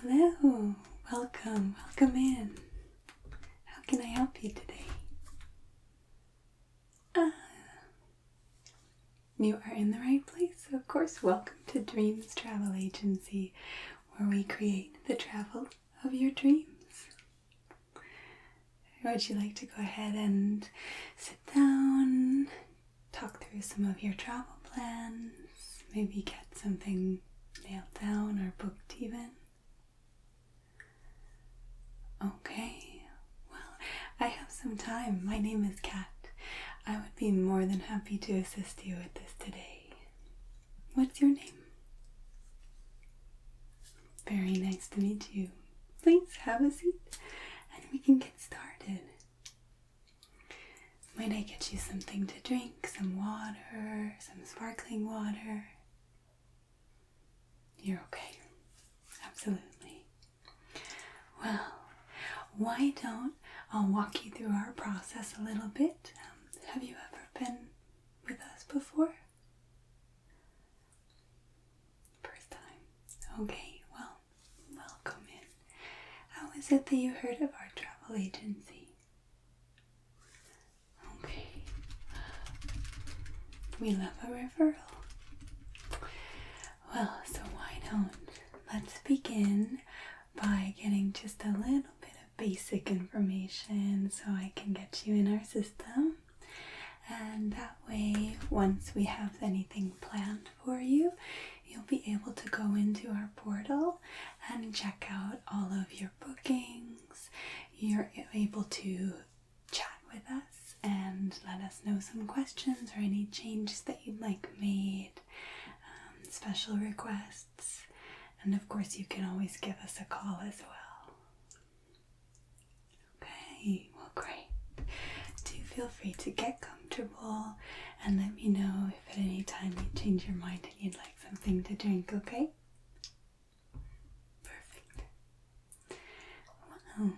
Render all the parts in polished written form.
Hello, welcome in. How can I help you today? You are in the right place, of course. Welcome to Dreams Travel Agency, where we create the travel of your dreams. Would you like to go ahead and sit down, talk through some of your travel plans, maybe get something nailed down or booked even? Okay, well, I have some time. My name is Kat. I would be more than happy to assist you with this today. What's your name? Very nice to meet you. Please have a seat and we can get started. Might I get you something to drink, some water, some sparkling water? You're okay. Absolutely. Well, why don't I walk you through our process a little bit? Have you ever been with us before? First time. Okay, well, welcome in. How is it that you heard of our travel agency? Okay. We love a referral. Well, so why don't let's begin by getting just a little bit of basic information so I can get you in our system. And that way, once we have anything planned for you, you'll be able to go into our portal and check out all of your bookings. You're able to chat with us and let us know some questions or any changes that you'd like made, special requests, and of course you can always give us a call as well. Okay, well, great. Do feel free to get comfortable and let me know if at any time you change your mind and you'd like something to drink, okay? Perfect. Well,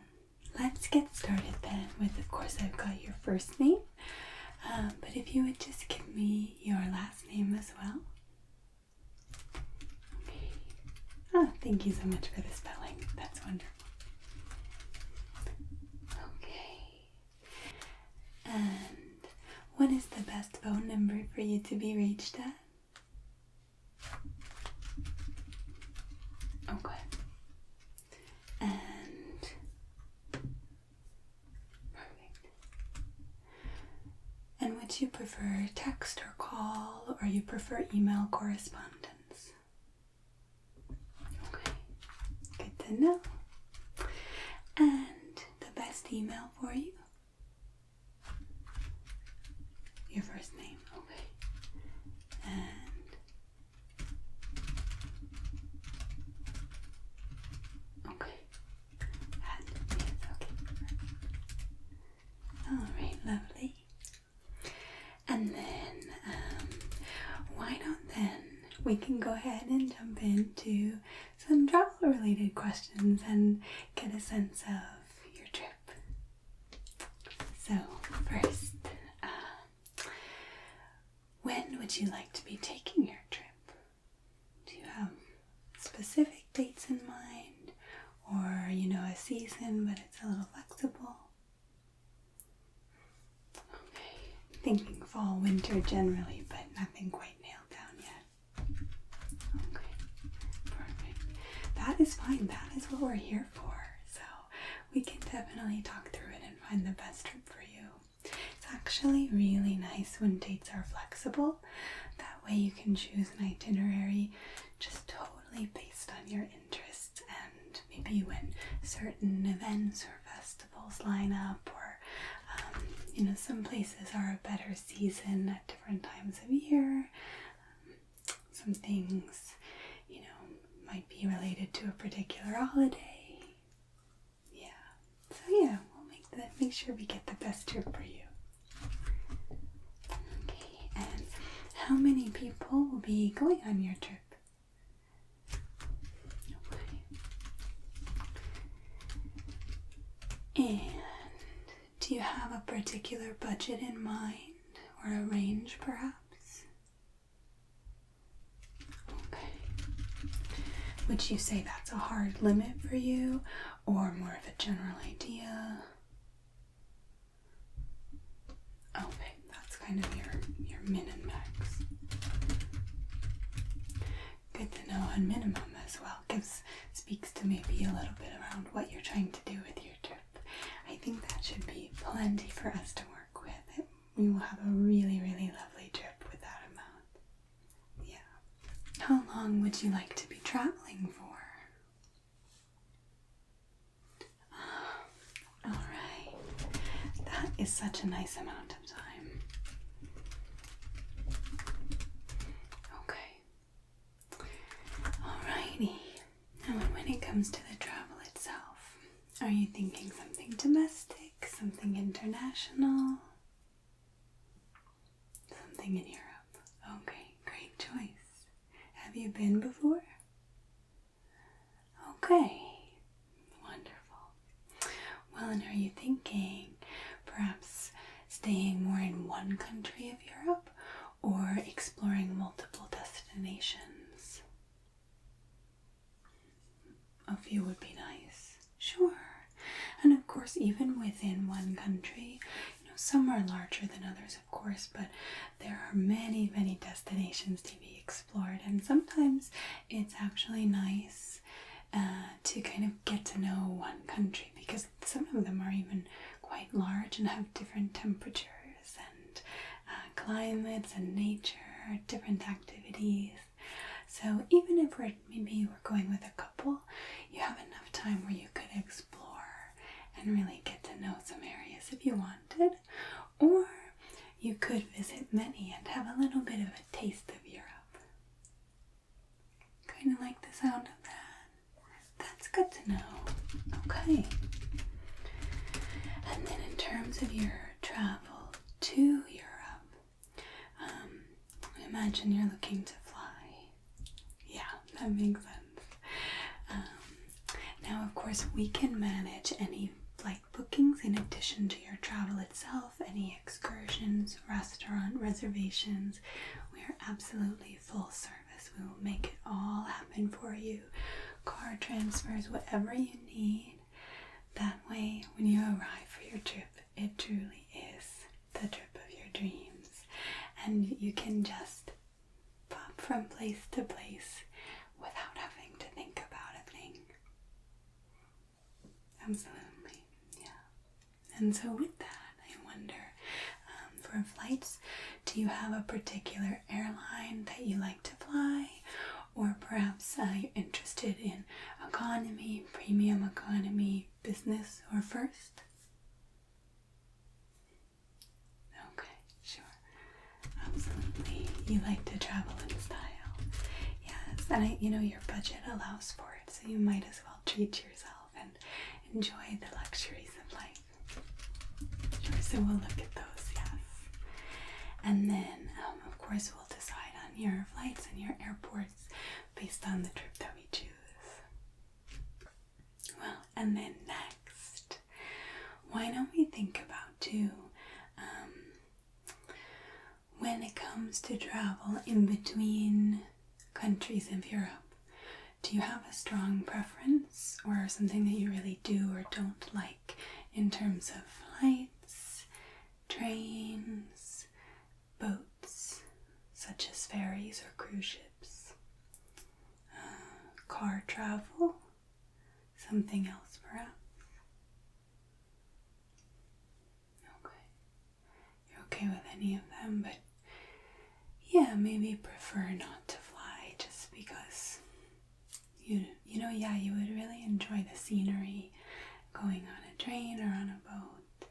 let's get started then with, of course, I've got your first name, but if you would just give me your last name as well. Okay. Oh, thank you so much for the spelling. That's wonderful. And what is the best phone number for you to be reached at? Okay. And perfect. And would you prefer text or call, or you prefer email correspondence? Okay. Good to know. And the best email for you? Your first name, okay. And okay. And yes, okay. Alright, lovely. And then why don't then we can go ahead and jump into some travel related questions and get a sense of your trip. So first, when would you like to be taking your trip? Do you have specific dates in mind? Or, a season, but it's a little flexible? Okay, thinking fall, winter generally, but nothing quite nailed down yet. Okay, perfect. That is fine. That is what we're here for. So we can definitely talk through it and find the best trip for you. It's actually really nice when dates are flexible. That way you can choose an itinerary just totally based on your interests, and maybe when certain events or festivals line up, or some places are a better season at different times of year. Some things, might be related to a particular holiday. Yeah. So yeah, we'll make sure we get the best trip for you. Okay, and how many people will be going on your trip? Okay. And do you have a particular budget in mind, or a range perhaps? Okay. Would you say that's a hard limit for you, or more of a general idea? Okay, that's kind of your min and max. Good to know on minimum as well. Speaks to maybe a little bit around what you're trying to do with your trip. I think that should be plenty for us to work with. We will have a really, really lovely trip with that amount. Yeah. How long would you like to be traveling for? Alright. That is such a nice amount of time. Okay. Alrighty. Now when it comes to the travel itself, are you thinking something domestic, something international? Something in Europe. Okay, great choice. Have you been before? Okay, wonderful. Well, and are you thinking perhaps staying more in one country of Europe or exploring multiple destinations? A few would be nice. Sure. And of course, even within one country, some are larger than others, of course, but there are many, many destinations to be explored. And sometimes it's actually nice to kind of get to know one country, because some of them are even quite large and have different temperatures and climates and nature, different activities. So even if maybe we're going with a couple, you have enough time where you could explore and really get to know some areas if you wanted. Or you could visit many and have a little bit of a taste of Europe. Kind of like the sound of that. That's good to know. Okay. And then in terms of your travel to Europe, I imagine you're looking to fly. Yeah, that makes sense. Now, of course, we can manage any flight bookings in addition to your travel itself, any excursions, restaurant reservations. We are absolutely full service. We will make it all happen for you. Car transfers, whatever you need. That way, when you arrive for your trip, it truly is the trip of your dreams. And you can just pop from place to place without having to think about a thing. Absolutely, yeah. And so with that, I wonder, for flights, do you have a particular airline that you like to fly? Or perhaps you're interested in economy, premium economy, business, or first? Okay, sure. Absolutely. You like to travel in style. Yes, and your budget allows for it, so you might as well treat yourself and enjoy the luxuries of life. Sure, so we'll look at those, yes. And then, of course, we'll decide on your flights and your airports based on the trip that we choose. Well, and then next, why don't we think about too, when it comes to travel in between countries of Europe, do you have a strong preference or something that you really do or don't like in terms of flights, trains, boats, such as ferries or cruise ships, car travel, something else perhaps? Okay. You're okay with any of them, but yeah, maybe prefer not to fly just because you would really enjoy the scenery going on a train or on a boat.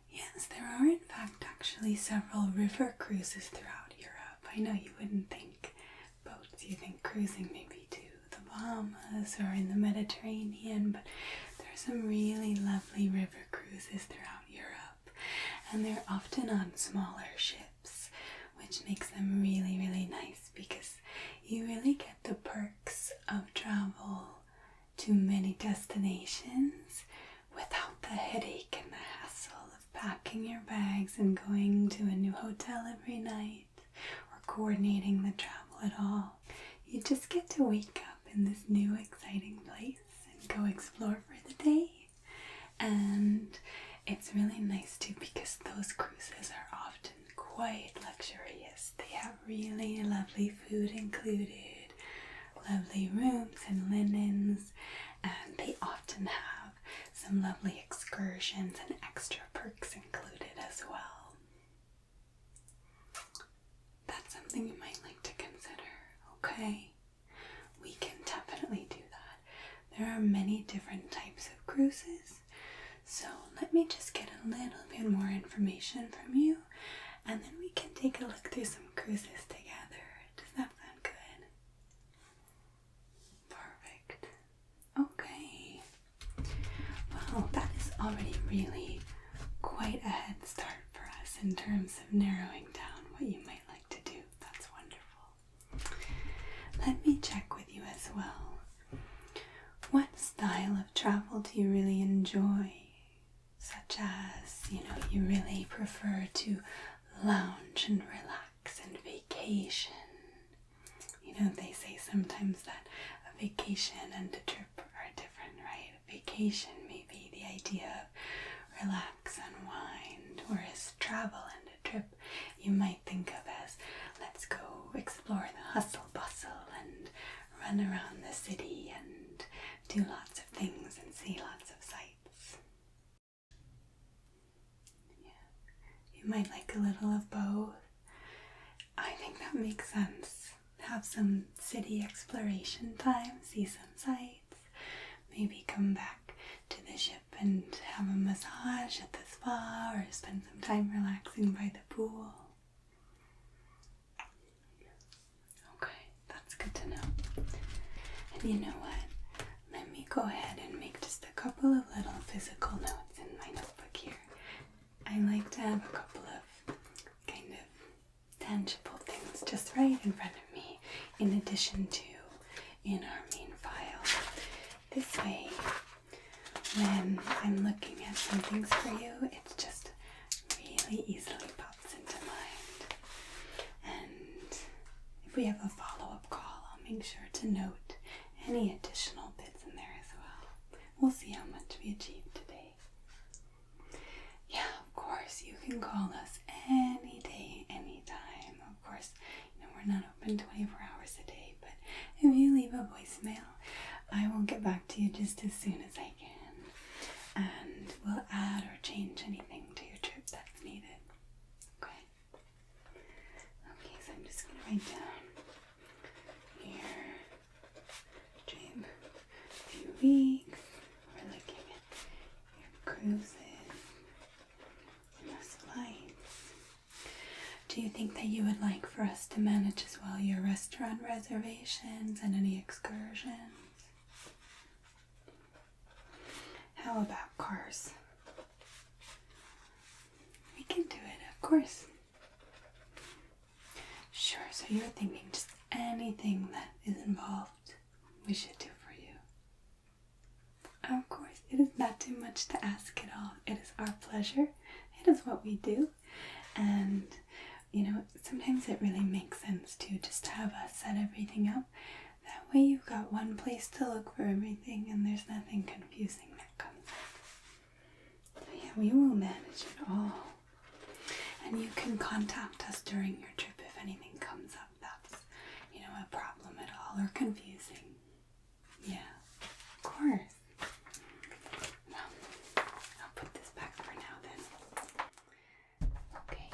Yes, there are in fact actually several river cruises throughout Europe. I know you wouldn't think boats, you think cruising maybe to the Bahamas or in the Mediterranean, but there are some really lovely river cruises throughout Europe, and they're often on smaller ships, which makes them really, really nice because you really get the perks of travel to many destinations without the headache and the hassle of packing your bags and going to a new hotel every night or coordinating the travel at all. get to wake up in this new exciting place and go explore for the day. And it's really nice too because those cruises are often quite luxurious. They have really lovely food included, lovely rooms and linens, and they often have some lovely excursions and extra perks included as well. That's something you might like to consider, okay? We can definitely do that. There are many different types of cruises, so let me just get a little bit more information from you, and then we can take a look through some cruises together. Does that sound good? Perfect. Okay. Well, that is already really quite a head start for us in terms of narrowing down what you might like to do. That's wonderful. Let me check with you as well. What style of travel do you really enjoy? Such as, you really prefer to lounge and relax and vacation. They say sometimes that a vacation and a trip are different, right? A vacation may be the idea of relax, unwind, whereas travel and a trip you might think of as let's go explore the hustle bustle and run around the city and do lots of things and see lots of sights. Yeah, you might like a little of both. I think that makes sense. Have some city exploration time, see some sights, maybe come back to the ship and have a massage at the spa or spend some time relaxing by the pool. Okay, that's good to know. And you know what? Let me go ahead and make just a couple of little physical notes in my notebook here. I like to have a couple of kind of tangible things just right in front of me, in addition to in our main file. This way, when I'm looking at some things for you, it's just really easily pops into mind. And if we have a follow-up call, I'll make sure to note any additional bits in there as well. We'll see how much we achieve today. Yeah, of course, you can call us any day, anytime. Of course, we're not open 24 hours a day, but if you leave a voicemail, I will get back to you just as soon as I can, and we'll add or change anything to your trip that's needed. Okay? Okay, so I'm just going to write down your trip, a few weeks. We're looking at your cruises and the flights. Do you think that you would like for us to manage as well your restaurant reservations and any excursions? How about cars? We can do it, of course. Sure, so you're thinking just anything that is involved, we should do for you. Of course, it is not too much to ask at all. It is our pleasure. It is what we do. And, sometimes it really makes sense to just have us set everything up. That way you've got one place to look for everything and there's nothing confusing that comes up. So yeah, we will manage it all. And you can contact us during your trip if anything comes up that's, a problem at all or confusing. Yeah, of course. Well, I'll put this back for now then. Okay.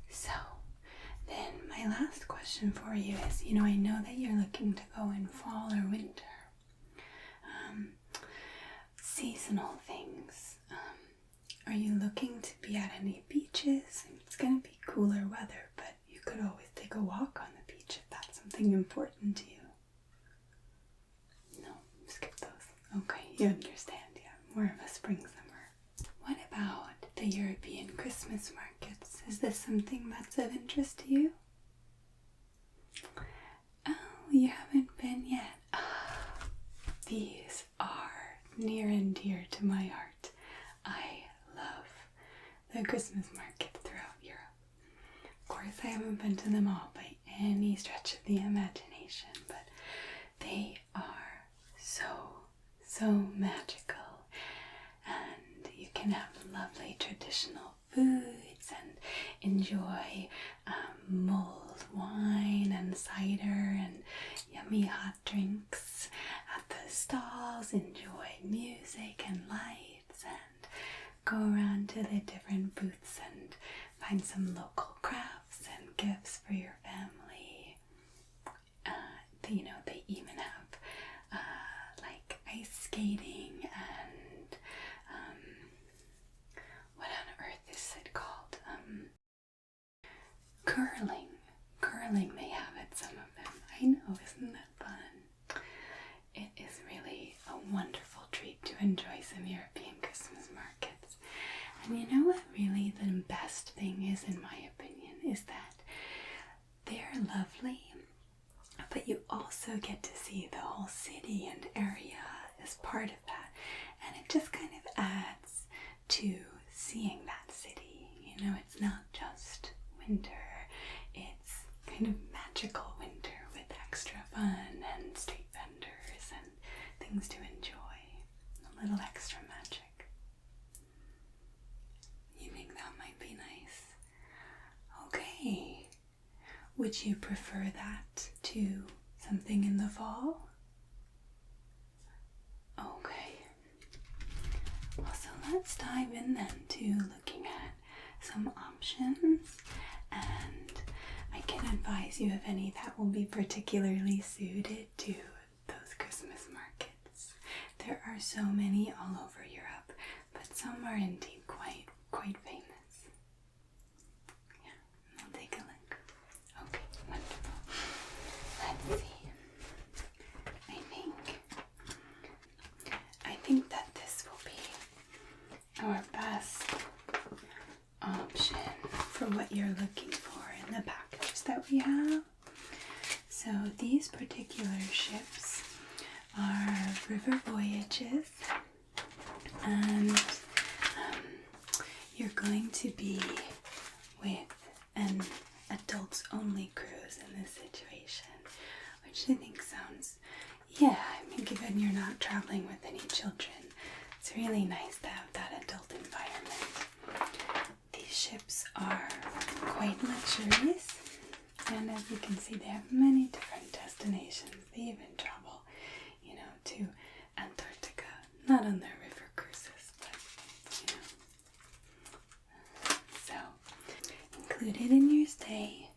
So, then my last question for you is, I know that you're looking to go in fall or winter. Seasonal things. Are you looking to be at any beaches? It's going to be cooler weather, but you could always take a walk on the beach if that's something important to you. No, skip those. Okay, you understand, yeah. More of a spring, summer. What about the European Christmas markets? Is this something that's of interest to you? Oh, you haven't been yet. These are near and dear to my heart. I love the Christmas markets throughout Europe. Of course, I haven't been to them all by any stretch of the imagination, but they are so magical. And you can have lovely traditional foods and enjoy mulled wine and cider and yummy hot drinks at the stalls, enjoy music and lights, and go around to the different booths and find some local crafts and gifts for your family. They even have like ice skating and what on earth is it called? Curling they have at some of them. I know, isn't that fun? It is really a wonderful treat to enjoy some European Christmas markets. And you know what really the best thing is, in my opinion, is that they're lovely, but you also get to see the whole city and area as part of that. And it just kind of adds to seeing that city. You know, it's not just winter, it's kind of magical winter with extra fun and street vendors and things to enjoy. A little extra magic. You think that might be nice? Okay. Would you prefer that to something in the fall? Okay. Well, so let's dive in then to looking at some options, and I can advise you of any that will be particularly suited to those Christmas markets. There are so many all over Europe, but some are indeed quite famous. Yeah, I'll take a look. Okay, wonderful. Let's see. I think that this will be our best option for what you're looking for in the packages that we have. So these particular ships are river voyages, and you're going to be with an adults only cruise in this situation, which I think sounds, given you're not traveling with any children, it's really nice to have that adult environment. These ships are quite luxurious, and as you can see, they have many different destinations. They even travel, to Antarctica, not on their river cruises, but, So, included in your stay,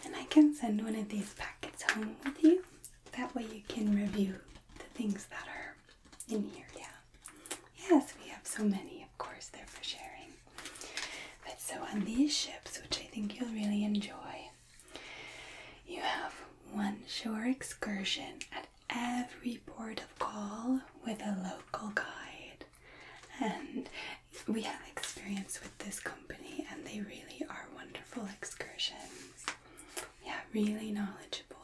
and I can send one of these packets home with you. That way you can review the things that are in here, Yes, we have so many, of course, they're for sharing. But so on these ships, which I think you'll really enjoy, you have one shore excursion at every port of call with a local guide. And we have experience with this company, and they really are wonderful excursions. Really knowledgeable.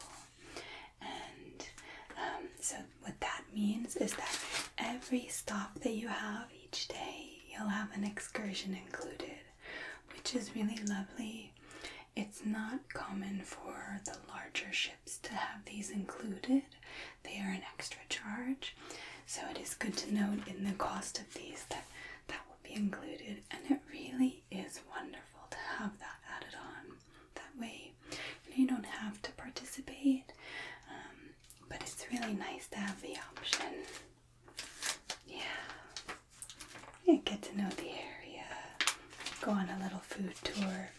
So what that means is that every stop that you have each day, you'll have an excursion included, which is really lovely. It's not common for the larger ships to have these included. They are an extra charge. So it is good to note in the cost of these that will be included. And it really is wonderful to have that added on. That way, you don't have to participate. But it's really nice to have the option. You get to know the area, go on a little food tour.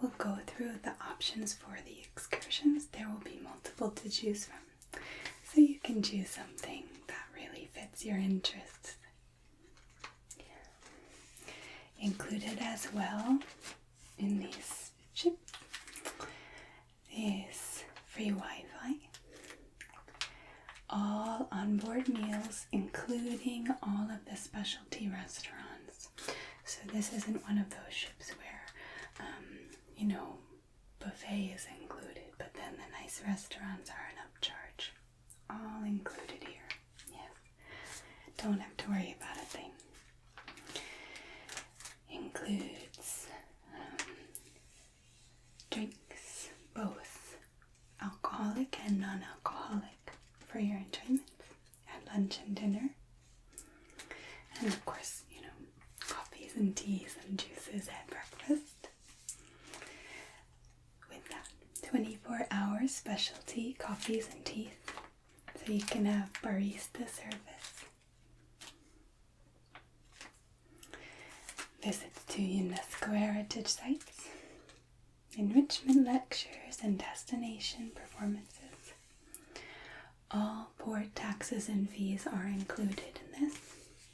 We'll go through the options for the excursions. There will be multiple to choose from, so you can choose something that really fits your interests. Included as well in these ships is free Wi-Fi, all onboard meals, including all of the specialty restaurants. So this isn't one of those ships where, buffet is included, but then the nice restaurants are an upcharge. All included here. Yes. Don't have to worry about a thing. Includes drinks, both non-alcoholic for your enjoyment at lunch and dinner. And of course, coffees and teas and juices at breakfast. With that, 24-hour specialty coffees and teas, so you can have barista service. Visits to UNESCO heritage sites, enrichment lectures and destination performances. All port taxes and fees are included in this,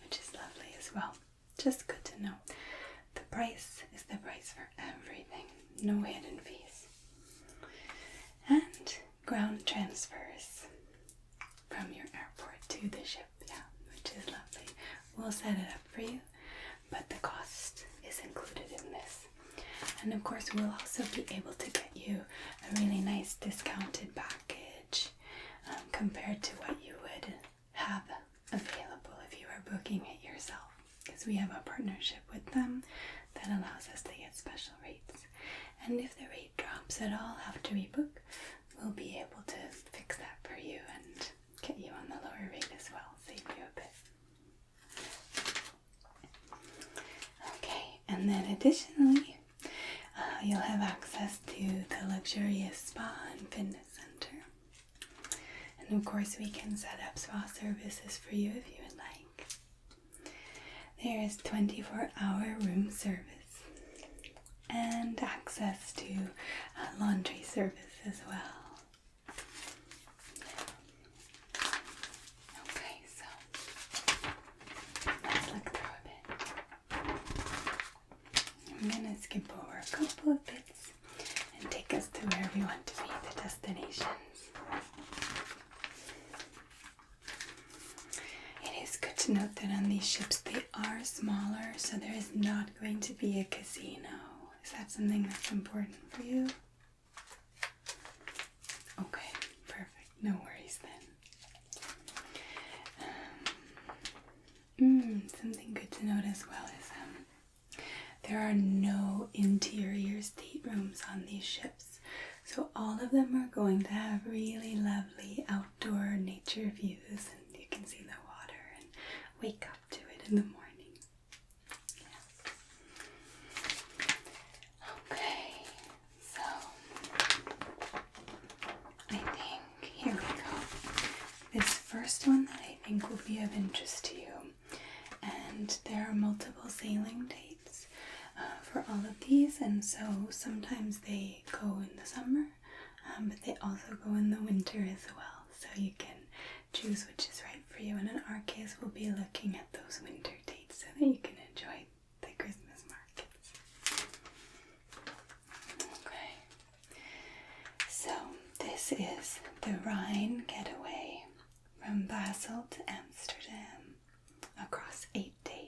which is lovely as well. Just good to know. The price is the price for everything. No hidden fees. And ground transfers from your airport to the ship, which is lovely. We'll set it up for you, but the cost is included in this. And of course, we'll also be able to get you a really nice discounted package compared to what you would have available if you were booking it yourself. Because we have a partnership with them that allows us to get special rates. And if the rate drops at all after we book, we'll be able to fix that for you and get you on the lower rate as well, save you a bit. Okay, and then additionally, you'll have access to the luxurious spa and fitness center. And of course, we can set up spa services for you if you would like. There is 24-hour room service and access to laundry service as well. Okay, so let's look through a bit. I'm going to skip over a couple of bits and take us to where we want to be, the destinations. It is good to note that on these ships they are smaller, so there is not going to be a casino. Is that something that's important for you? Okay, perfect. No worries then. Something good to note as well is there are no interior staterooms on these ships. So all of them are going to have really lovely outdoor nature views, and you can see the water and wake up to it in the morning. Okay, so I think, here we go. This first one that I think will be of interest to you, and there are multiple sailing dates for all of these, and so sometimes they go in the summer, but they also go in the winter as well, so you can choose which is right for you. And in our case, we'll be looking at those winter dates so that you can enjoy the Christmas markets. Okay, so this is the Rhine Getaway from Basel to Amsterdam across 8 days.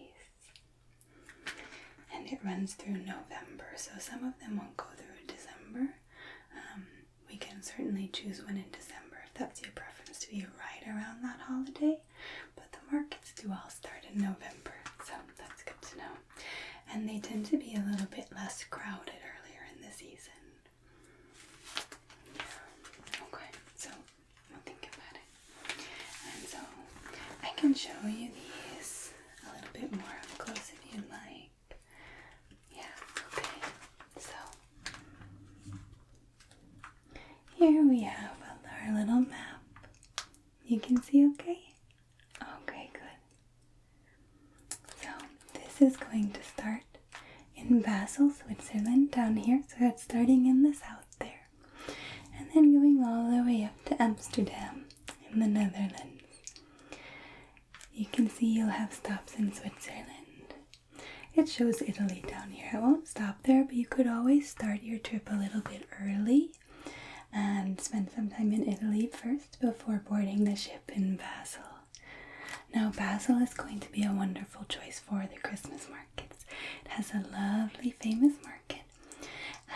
And it runs through November, so some of them won't go through December. We can certainly choose one in December if that's your preference to be right around that holiday, but the markets do all start in November, so that's good to know. And they tend to be a little bit less crowded earlier in the season. Okay, so we'll think about it. And so I can show you these a little bit more up close if you'd like. Here we have our little map. You can see okay? Okay, good. So this is going to start in Basel, Switzerland, down here. So it's starting in the south there. And then going all the way up to Amsterdam in the Netherlands. You can see you'll have stops in Switzerland. It shows Italy down here. I won't stop there, but you could always start your trip a little bit early and spend some time in Italy first before boarding the ship in Basel. Now, Basel is going to be a wonderful choice for the Christmas markets. It has a lovely, famous market,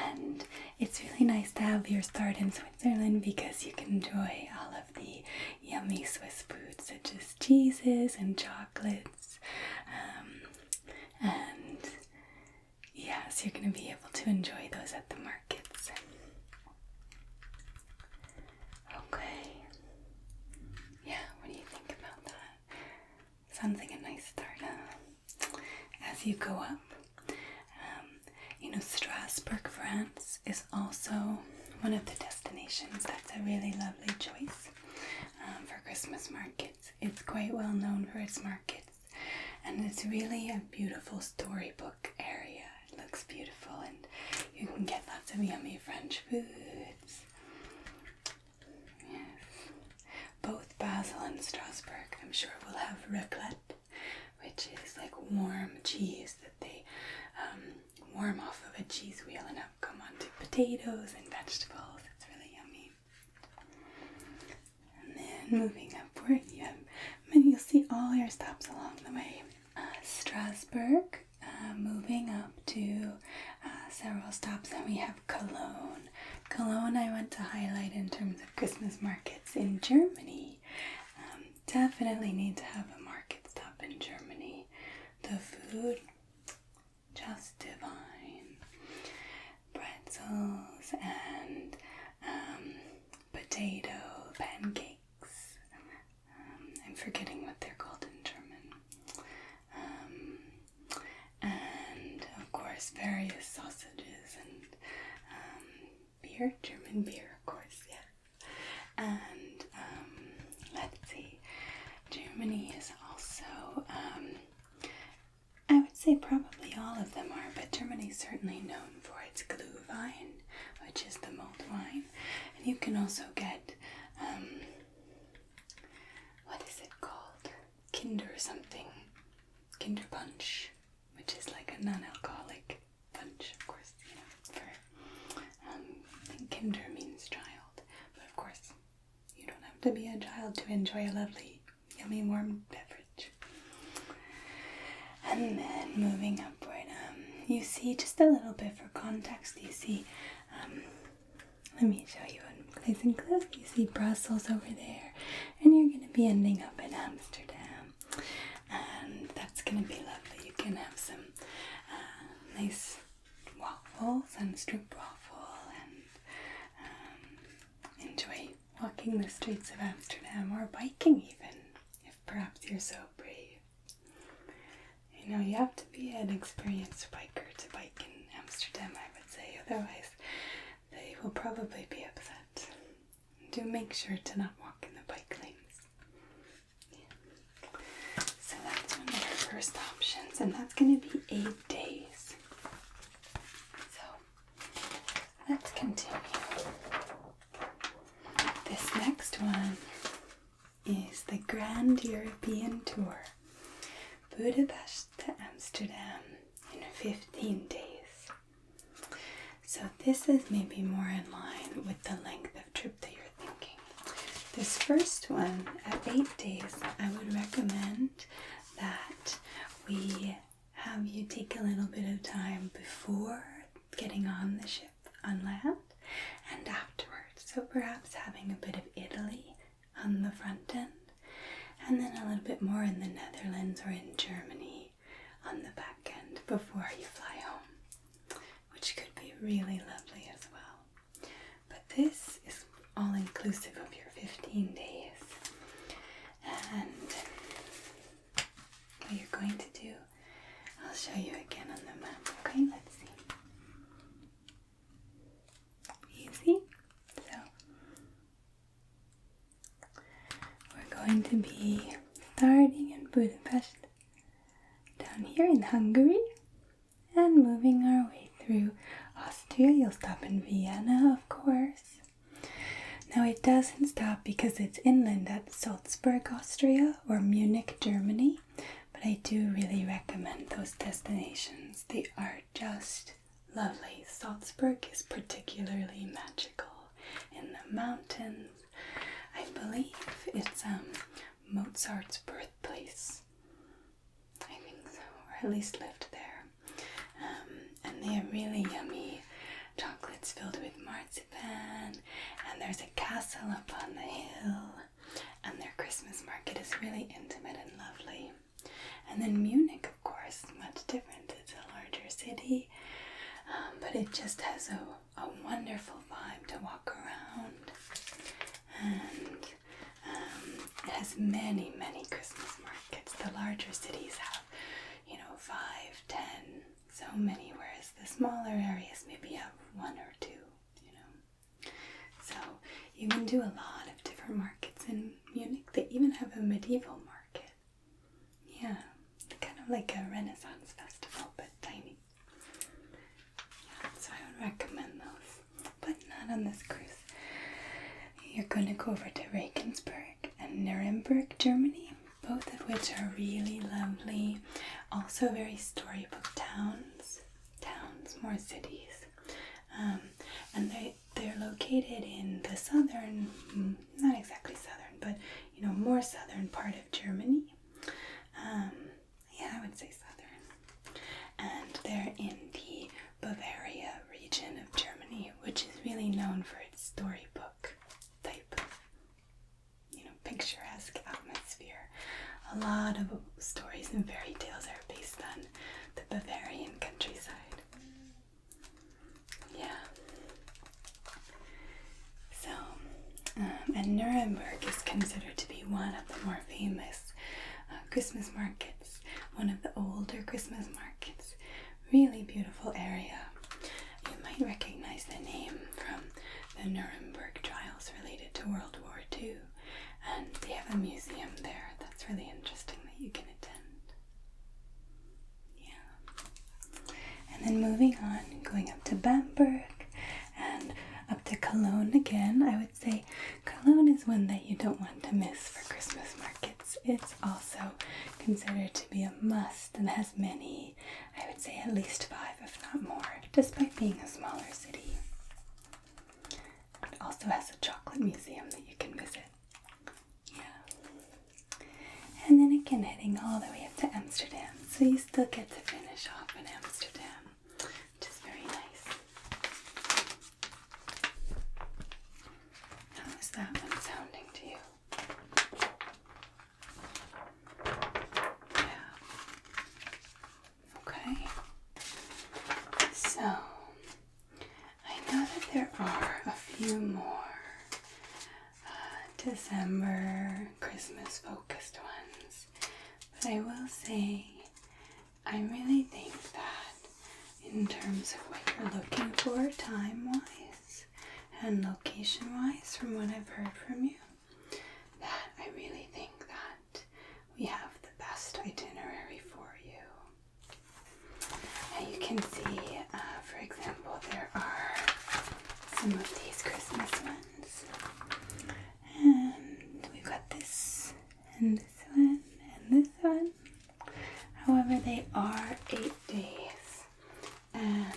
and it's really nice to have your start in Switzerland because you can enjoy all of the yummy Swiss foods such as cheeses and chocolates. And yes, you're going to be able to enjoy those at the markets. Okay, as you go up. Strasbourg, France is also one of the destinations that's a really lovely choice for Christmas markets. It's quite well known for its markets, and it's really a beautiful storybook area. It looks beautiful, and you can get lots of yummy French foods. Yes. Both Basel and Strasbourg, I'm sure, will have raclette, which is like warm cheese that they warm off of a cheese wheel and have come onto potatoes and vegetables. It's really yummy. And then moving upward, you'll see all your stops along the way. Strasbourg, moving up to several stops, and we have Cologne. Cologne I want to highlight in terms of Christmas markets in Germany. Definitely need to have a market stop in Germany. The food, just divine. Pretzels and potato pancakes. I'm forgetting what they're called in German. And of course various sausages and beer, German beer, of course, yes. And let's see, Germany is also, I would say probably all of them are, but Germany is certainly known for its Glühwein, which is the mulled wine. And you can also get, what is it called? Kinder something. Kinder Punch, which is like a non-alcoholic punch, of course, for, I think Kinder means child. But of course, you don't have to be a child to enjoy a lovely, yummy, warm beverage. And then moving upward, you see, just a little bit for context, you see, let me show you in nice and close. You see Brussels over there, and you're going to be ending up in Amsterdam, and that's going to be lovely. You can have some nice waffles and stroopwafel, and enjoy walking the streets of Amsterdam, or biking even, if perhaps you're so brave. You have to be an experienced biker to bike in Amsterdam, I would say, otherwise they will probably be upset. Do make sure to not walk in the bike lanes. Yeah. So that's one of our first options, and that's going to be 8 days. So let's continue. This next one is the Grand European Tour. Budapest to Amsterdam in 15 days. So this is maybe more in line with the length of trip that you're thinking. This first one at 8 days, I would recommend that we have you take a little bit of time before getting on the ship on land and afterwards. So perhaps having a bit of Italy on the front end, and then a little bit more in the Netherlands or in Germany on the back end before you fly home, which could be really lovely as well. But this is all inclusive of your 15 days. And what you're going to do, I'll show you again on the map. Okay, let's see. Easy. So we're going to be starting in Budapest, down here in Hungary, and moving our way through Austria. You'll stop in Vienna, of course. Now it doesn't stop because it's inland at Salzburg, Austria, or Munich, Germany, but I do really recommend those destinations. They are just lovely. Salzburg is particularly magical in the mountains. I believe it's Mozart's birthplace. I think so, or at least lived there. And they have really yummy chocolates filled with marzipan, and there's a castle up on the hill, and their Christmas market is really intimate and lovely. And then Munich, of course, much different. It's a larger city, but it just has a wonderful vibe to walk around, and it has many, many Christmas markets. The larger cities have, 5, 10, so many, whereas the smaller areas maybe have 1 or 2, you know. So you can do a lot of different markets in Munich. They even have a medieval market. Yeah, kind of like a Renaissance festival, but tiny. Yeah, so I would recommend those, but not on this cruise. You're going to go over to Regensburg and Nuremberg, Germany, both of which are really lovely, also very storybook towns, more cities. And they're located in the southern, not exactly southern, but you know, more southern part of Germany. Yeah, I would say southern. And they're in the Bavaria region of Germany, which is really known for its storybook type of, you know, picturesque atmosphere. A lot of stories and fairy tales are based on the Bavarian countryside. Yeah. So, and Nuremberg is considered to be one of the more famous Christmas markets, one of the older Christmas markets. Really beautiful area. You might recognize the name from the Nuremberg trials related to World War II, and they have a museum there that's really interesting that you can attend. Yeah. And then moving on, going up to Bamberg and up to Cologne again. I would say Cologne is one that you don't want to miss for Christmas markets. It's also considered to be a must and has many, I would say at least 5 if not more, despite being a smaller city. It also has a chocolate museum that you can visit. Yeah. And then again heading all the way up to Amsterdam. So you still get to finish off in Amsterdam, which is very nice. How is that one sounding to you? Yeah. Okay. So, I know that there are a few more December Christmas focused ones, but I will say I really think that in terms of what you're looking for time-wise and location-wise, from what I've heard from you, that I really think that we have the best itinerary for you. And you can see, for example, there are some of these Christmas ones. And we've got this, and this one, and this one. However, they are 8 days. And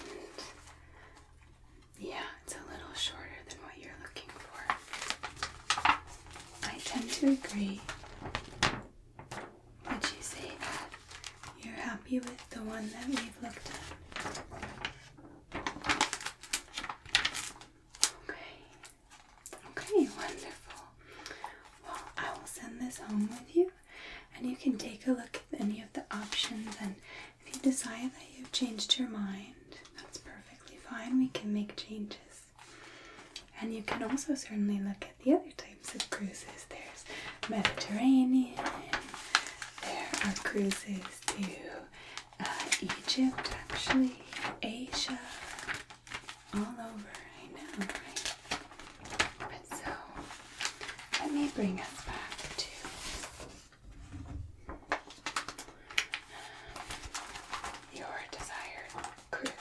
yeah, it's a little shorter than what you're looking for. I tend to agree. Would you say that you're happy with the one that we've looked at? Okay, wonderful. Well, I will send this home with you, and you can take a look at any of the options, and if you decide that you've changed your mind, that's perfectly fine. We can make changes. And you can also certainly look at the other types of cruises. There's Mediterranean, there are cruises to Egypt, actually, Asia, all over, I know, right? But so, let me bring us back to your desired cruise.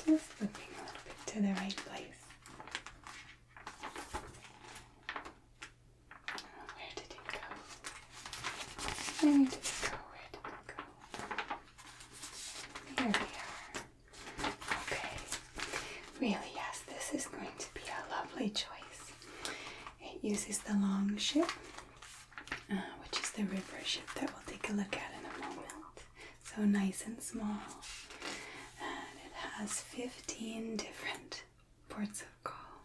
Just flipping a little bit to the right place. Where did it go? Where did it go? Here we are. Okay. Really, yes, this is going to be a lovely choice. It uses the long ship, which is the river ship that we'll take a look at in a moment. So nice and small. And it has 15 different ports of call,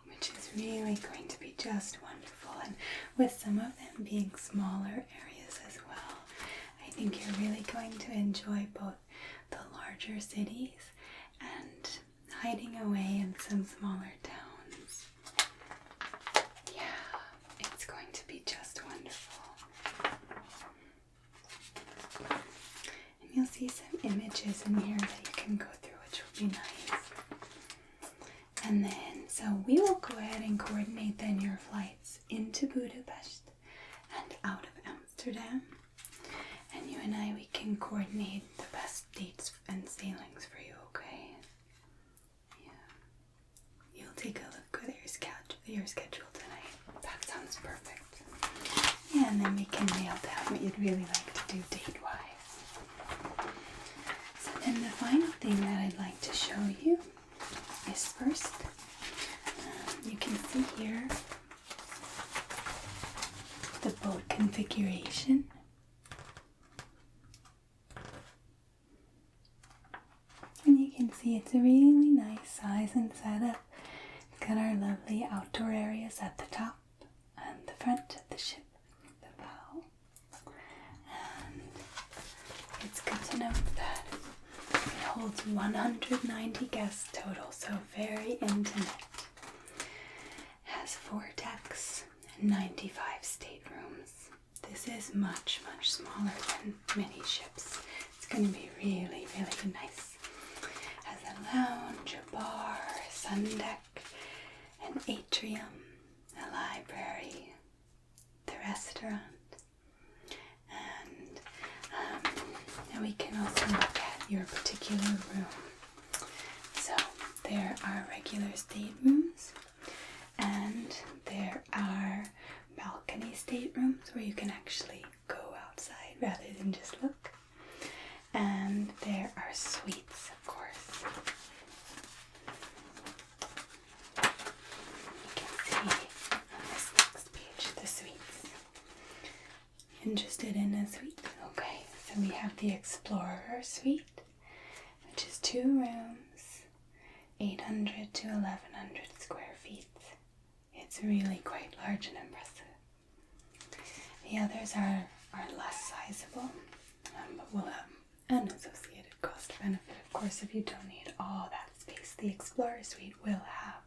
which is really going to be just wonderful. And with some of them being smaller areas as well, I think you're really going to enjoy both the larger cities and hiding away in some smaller towns. Yeah, it's going to be just packages in here that you can go through, which would be nice. And then, so we will go ahead and coordinate then your flights into Budapest and out of Amsterdam. And you and I, we can coordinate the best dates and sailings for you, okay? Yeah. You'll take a look at your schedule tonight. That sounds perfect. Yeah, and then we can nail down what you'd really like to do date-wise. So then the final thing that I'd like to show you is first, you can see here the boat configuration. And you can see it's a really nice size and setup. It's got our lovely outdoor areas at the top and the front of the ship, the bow. And it's good to note that it holds 190 guests total, so very intimate. It has 4 decks and 95 staterooms. This is much, much smaller than many ships. It's going to be really, really nice. Has a lounge, a bar, a sun deck, an atrium, a library, the restaurant, and now we can also look at your particular room. So there are regular staterooms, and there are balcony staterooms where you can actually go outside rather than just look. And there are suites, of course. You can see on this next page the suites. Interested in a suite? Okay, so we have the Explorer Suite, which is 2 rooms, 800 to 1100 square feet. It's really quite large and impressive. The others are less sizable, but will have an associated cost benefit. Of course, if you don't need all that space, the Explorer Suite will have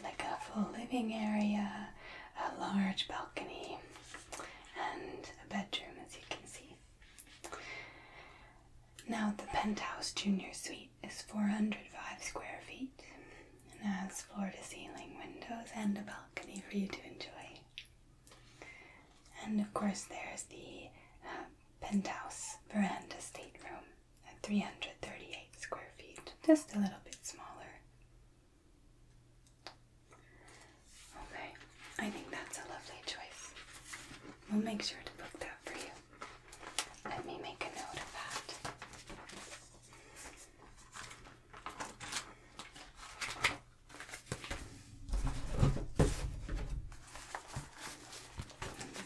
like a full living area, a large balcony, and a bedroom, as you can see. Now, the Penthouse Junior Suite is 405 square feet and has floor-to-ceiling windows and a balcony for you to enjoy. And of course, there's the Penthouse Veranda Stateroom at 338 square feet, just a little bit smaller. Okay, I think that's a lovely choice. We'll make sure to book that for you. Let me make a note of that.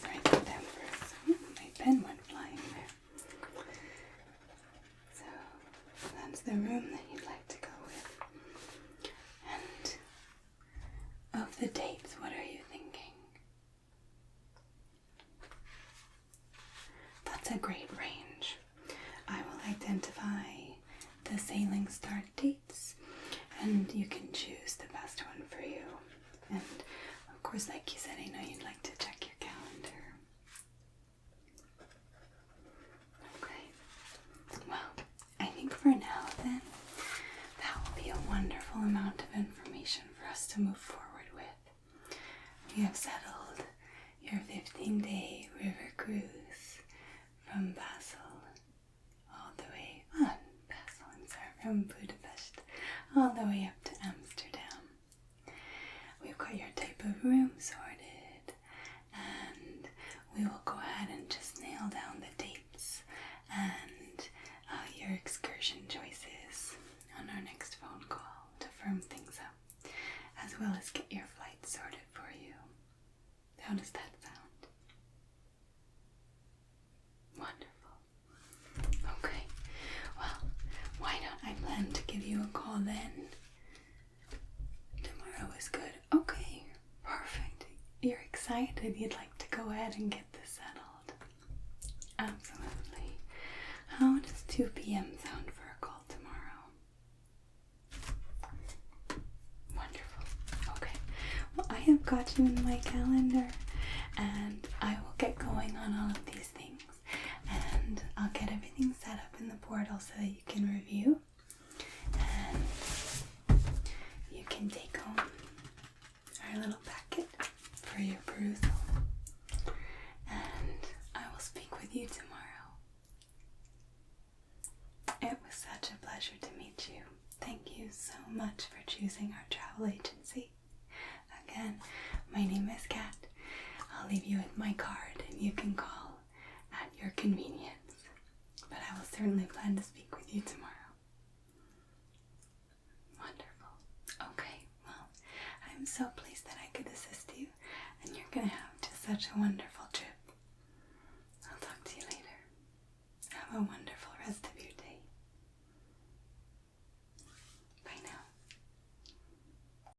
Write that down first. My pen went flying there. So that's the room that you'd like to go with. And of the dates, what are you thinking? That's a great range. I will identify the sailing start dates, and you can choose the best one for you. And of course, like you said, I know you'd like to check your calendar. Okay. Well, I think for now then, that will be a wonderful amount of information for us to move forward with. We have settled your 15-day river cruise from from Budapest all the way up to Amsterdam. We've got your type of room sorted, and we will go ahead and just nail down the dates and your excursion choices on our next phone call to firm things up, as well as get your flight sorted for you. How does that sound? Wonderful. Okay, well, why don't I plan to give you a call then? Tomorrow is good. Okay, perfect. You're excited. You'd like to go ahead and get this settled. Absolutely. How does 2 p.m. sound for a call tomorrow? Wonderful. Okay. Well, I have got you in my calendar, and I will get going on all of these things, and I'll get everything set set up in the portal so that you can review and you can take home our little packet for your perusal. And I will speak with you tomorrow. It was such a pleasure to meet you. Thank you so much for choosing our travel agency. Again, my name is Kat. I'll leave you with my card and you can call at your convenience. But I will certainly plan to speak with you tomorrow. Wonderful. Okay, well, I'm so pleased that I could assist you, and you're going to have just such a wonderful